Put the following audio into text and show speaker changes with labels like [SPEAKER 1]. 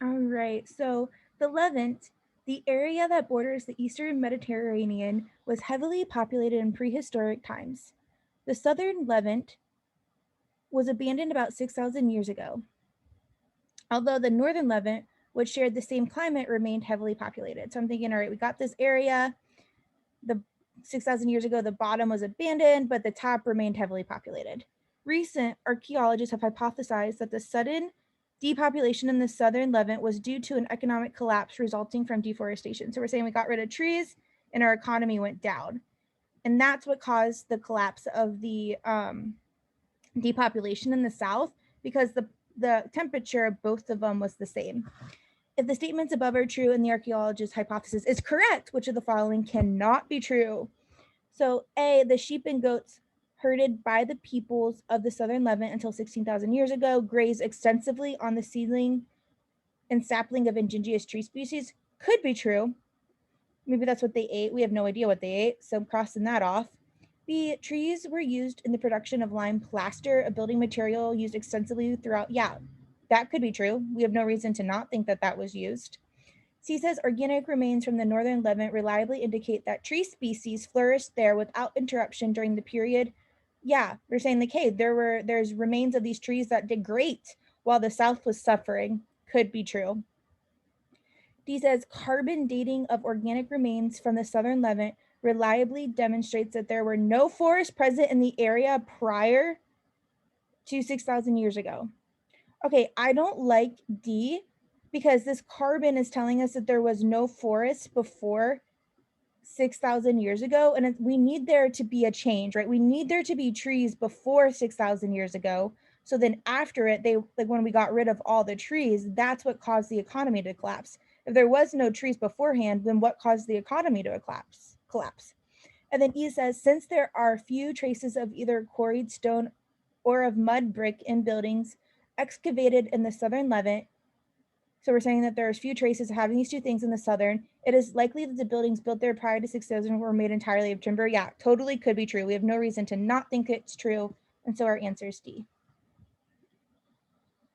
[SPEAKER 1] All right, so the Levant, the area that borders the eastern Mediterranean, was heavily populated in prehistoric times. The southern Levant was abandoned about 6,000 years ago, although the northern Levant, which shared the same climate, remained heavily populated. So I'm thinking, all right, we got this area, the 6,000 years ago, the bottom was abandoned, but the top remained heavily populated. Recent archaeologists have hypothesized that the sudden depopulation in the southern Levant was due to an economic collapse resulting from deforestation. So we're saying we got rid of trees and our economy went down. And that's what caused the collapse of the depopulation in the south because the temperature of both of them was the same. If the statements above are true and the archaeologist's hypothesis is correct, which of the following cannot be true? So, A, the sheep and goats herded by the peoples of the southern Levant until 16,000 years ago grazed extensively on the seedling and sapling of indigenous tree species. Could be true. Maybe that's what they ate. We have no idea what they ate, so I'm crossing that off. B, trees were used in the production of lime plaster, a building material used extensively throughout. Yeah, that could be true. We have no reason to not think that that was used. C says organic remains from the northern Levant reliably indicate that tree species flourished there without interruption during the period. Yeah, they're saying like, hey, there's remains of these trees that did great while the South was suffering. Could be true. D says carbon dating of organic remains from the southern Levant reliably demonstrates that there were no forests present in the area prior to 6,000 years ago. Okay, I don't like D because this carbon is telling us that there was no forest before 6,000 years ago. And we need there to be a change, right? We need there to be trees before 6,000 years ago. So then after it, like when we got rid of all the trees, that's what caused the economy to collapse. If there was no trees beforehand, then what caused the economy to collapse? And then E says, since there are few traces of either quarried stone or of mud brick in buildings excavated in the southern Levant, so we're saying that there's few traces of having these two things in the southern. It is likely that the buildings built there prior to 6,000 were made entirely of timber. Yeah, totally could be true. We have no reason to not think it's true. And so our answer is D.